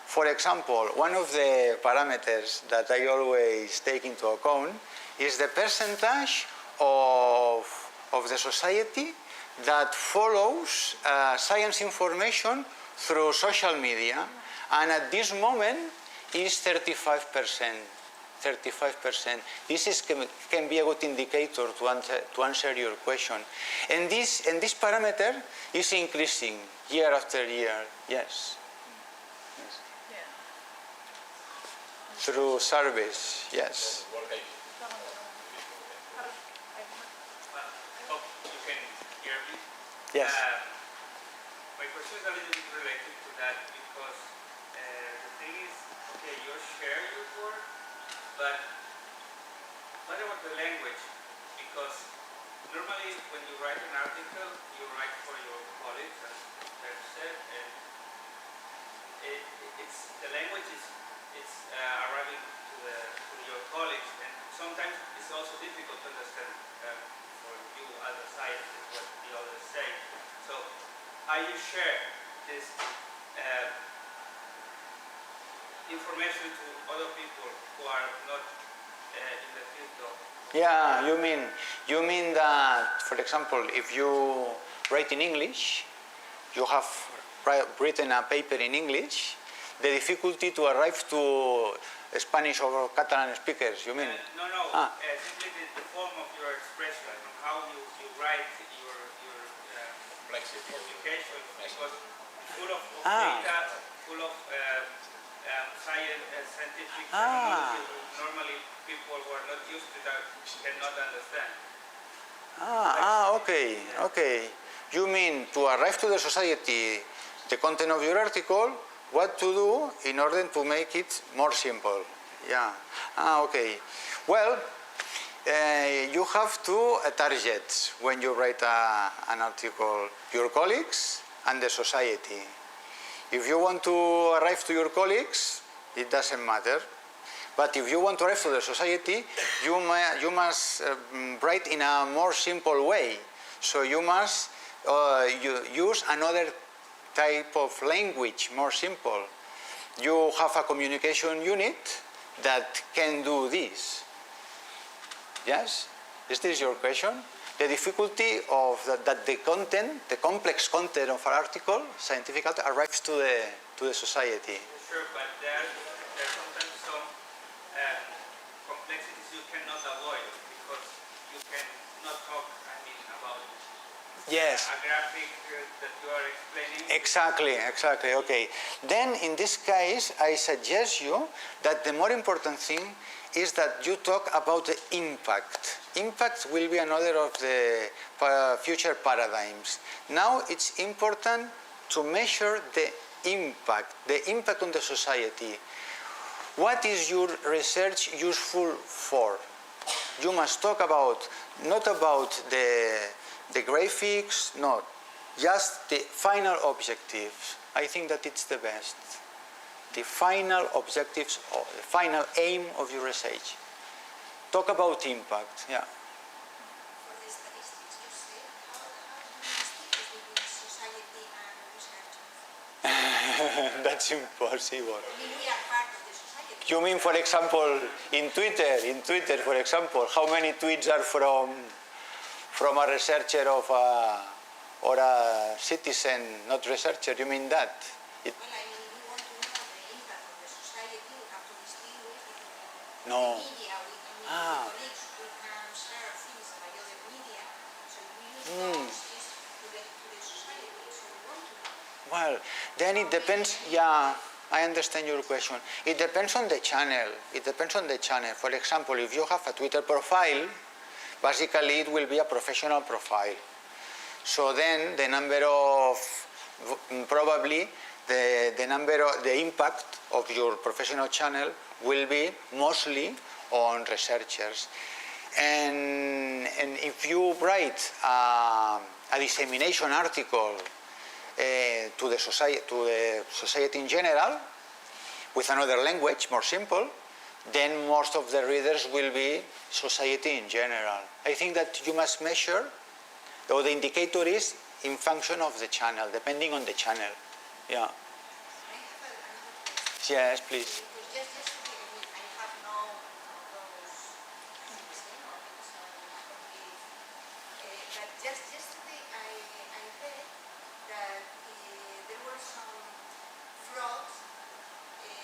For example, one of the parameters that I always take into account is the percentage of the society that follows science information through social media, and at this moment is 35%. 35%. This can be a good indicator to answer your question. And this parameter is increasing year after year, yes. Yeah. Through surveys, yes. Hope you can hear me. Yes. My question is a little bit related to that because the thing is, okay, you share your work, but what about the language? Because normally when you write an article, you write for your colleagues, as Ted said, and the language is arriving to your colleagues, and sometimes it's also difficult to understand for you as a scientist what the others say. So how you share this information to other people who are not in the field of... Yeah, you mean that, for example, if you write in English, you have written a paper in English, the difficulty to arrive to Spanish or Catalan speakers, you mean? No, simply the form of your expression, how you write your publication, because full of data, full of scientific terminology, normally people who are not used to that cannot understand. Okay. You mean to arrive to the society, the content of your article, what to do in order to make it more simple. Yeah. Okay. Well, you have two targets when you write an article, your colleagues and the society. If you want to arrive to your colleagues, it doesn't matter. But if you want to arrive to the society, you must write in a more simple way. So you must use another type of language, more simple. you have a communication unit that can do this. Yes? Is this your question? The difficulty of that the content, the complex content of an article, scientific article, arrives to the society. Sure, but there are sometimes some complexities you cannot avoid because you cannot talk, about Yes. a graphic that you are explaining. Exactly, okay. Then in this case, I suggest you that the more important thing is that you talk about the impact. Impact will be another of the future paradigms. Now it's important to measure the impact on the society. What is your research useful for? You must talk about, not about the graphics, no, just the final objectives. I think that it's the best. The final objectives, or the final aim of your research. Talk about impact, yeah. For the statistics you say, how do you distinguish between society and research? That's impossible. I mean, we are part of the society. You mean, for example, in Twitter, for example, how many tweets are from a researcher or a citizen, not researcher? You mean that? Well, I mean, we want to know the impact of the society. We have to distinguish between No. the media. With colleagues, we can share things by other media. So we use those to the society. So we want to know. Well, then it depends, yeah, I understand your question. It depends on the channel. For example, if you have a Twitter profile, basically it will be a professional profile. So then the number of, probably the impact of your professional channel will be mostly on researchers. And if you write a dissemination article to the society in general, with another language, more simple, then most of the readers will be society in general. I think that you must measure, or the indicator is in function of the channel, depending on the channel. Yeah. I have another question. Yes, please. Because just yesterday, I mean, I have no those things, it's complete. But just yesterday, I read that there were some frauds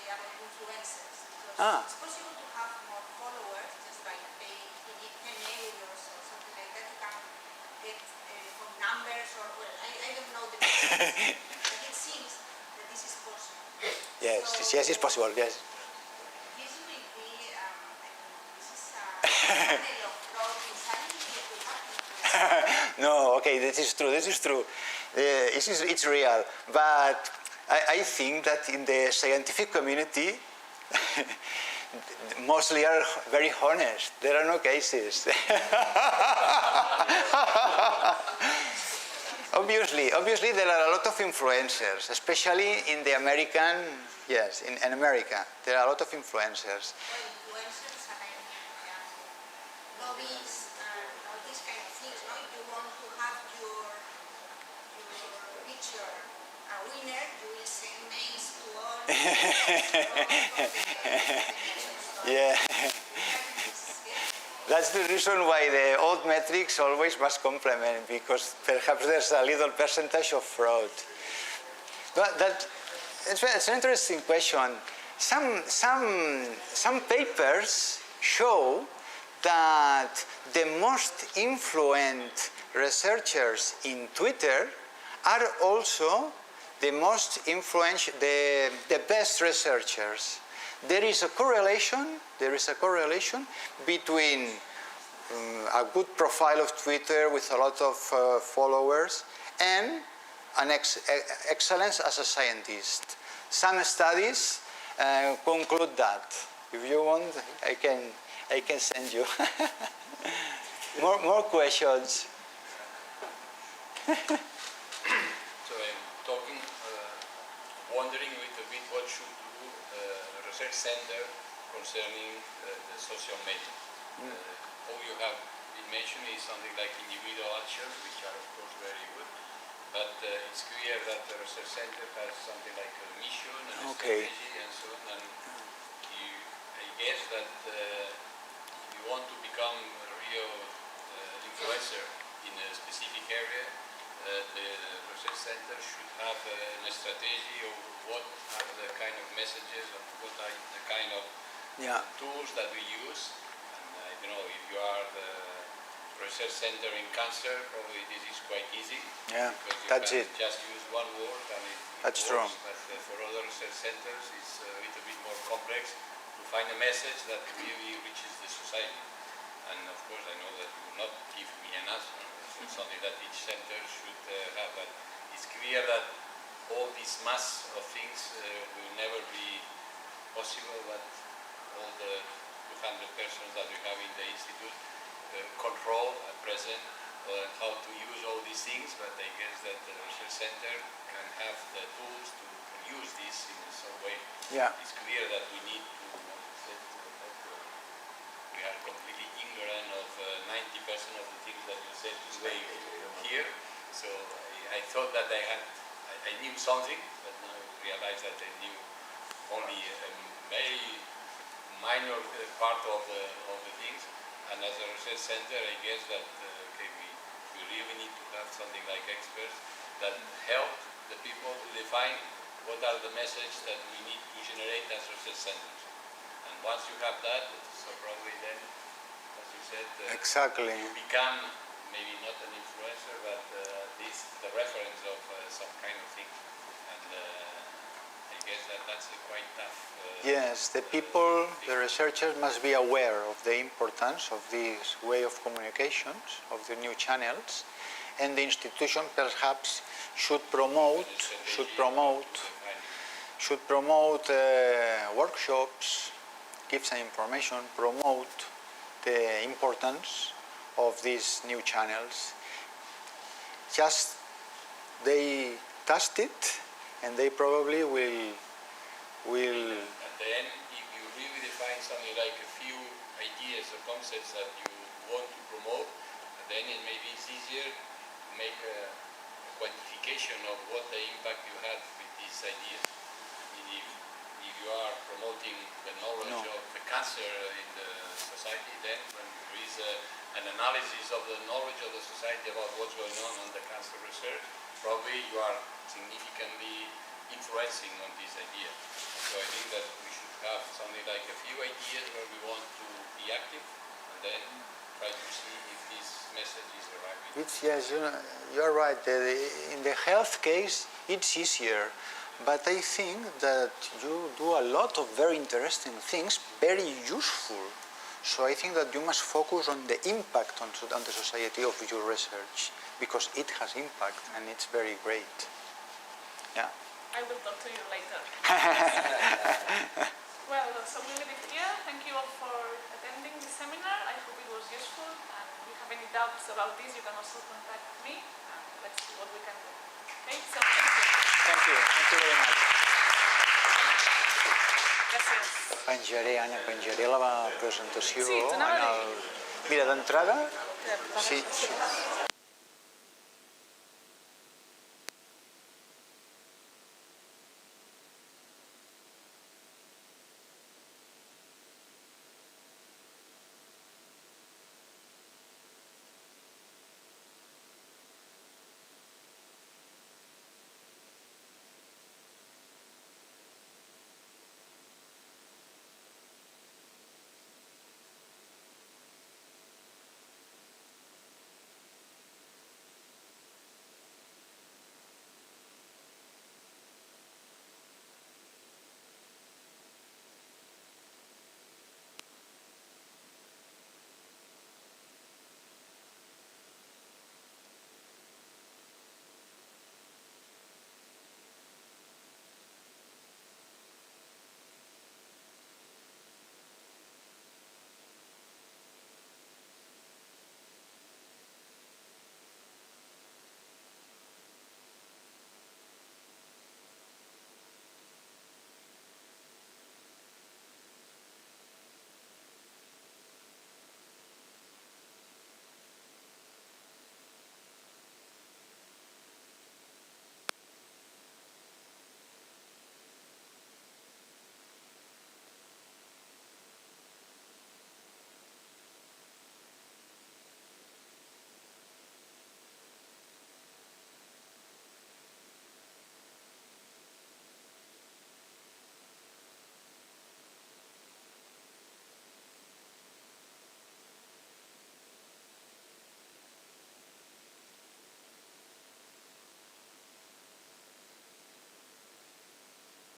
about influencers. Because it's possible to have more followers just by paying 10 euros or something like that. You can get phone numbers or, well, I don't know the details. But it seems that this is possible. Yes, So, yes, it's possible, yes. this will be, I mean, this is a channel of fraud insanity that will happen. No, okay, this is true. It's real. But I think that in the scientific community, mostly are very honest. There are no cases. Obviously, there are a lot of influencers, especially in the American, yes, in America, there are a lot of influencers. Well, influencers and lobbies and all these kind of things, no? If you want to have your picture a winner, you will send mails to all. Yeah. That's the reason why the old metrics always must complement, because perhaps there's a little percentage of fraud. But it's an interesting question. Some papers show that the most influent researchers in Twitter are also the most influential, the best researchers. There is a correlation between a good profile of Twitter with a lot of followers and an excellence as a scientist. Some studies conclude that. If you want, I can send you more questions. So I'm talking, wondering a little bit what should do a research center concerning the social media. All you have been mentioning is something like individual actions, which are of course very good, but it's clear that the research center has something like a mission and a Okay. strategy and so on. And I guess that if you want to become a real influencer in a specific area, the research center should have a strategy of what are the kind of messages and what are the kind of Yeah. tools that we use. And I don't know, if you are the research center in cancer, probably this is quite easy. Yeah, because you that's can it. just use one word and it That's works. true. But for other research centers, it's a little bit more complex to find a message that really reaches the society. And of course, I know that you will not give me an answer. It's something that each center should have. But it's clear that all this mass of things will never be possible, but all the 200 persons that we have in the institute control at present how to use all these things, but I guess that the research center can have the tools to use this in some way. Yeah. It's clear that we need to we are completely ignorant of 90% of the things that you said today here. So I thought that I knew something, but now I realize that I knew only a very minor part of the things. And as a research center, I guess that we really need to have something like experts that help the people to define what are the messages that we need to generate as research centers. And once you have that, so probably then, as you said, Exactly. you become maybe not an influencer, but at least the reference of some kind of thing. And I guess that that's a quite tough. Yes, the people, the researchers must be aware of the importance of this way of communications, of the new channels, and the institution perhaps should promote workshops, give some information, promote the importance of these new channels. Just they test it, and they probably will. At the end, if you really define something like a few ideas or concepts that you want to promote, then it maybe it's easier to make a quantification of what the impact you had with these ideas. If you are promoting the knowledge of the cancer in the society, then when there is an analysis of the knowledge of the society about what's going on the cancer research, probably you are significantly influencing on this idea. So I think that we should have something like a few ideas where we want to be active, and then try to see if this message is the right way. Yes, you're right. In the health case, it's easier. But I think that you do a lot of very interesting things, very useful. So I think that you must focus on the impact on the society of your research, because it has impact and it's very great. Yeah. I will talk to you later. Well, so we'll leave it here. Thank you all for attending this seminar. I hope it was useful. And if you have any doubts about this, you can also contact me. And let's see what we can do. Okay, so thank you. Thank you very much. Gràcies. Anna, penjaré la presentació Sí, t'anava a dir. Mira, d'entrada, Sí. sí.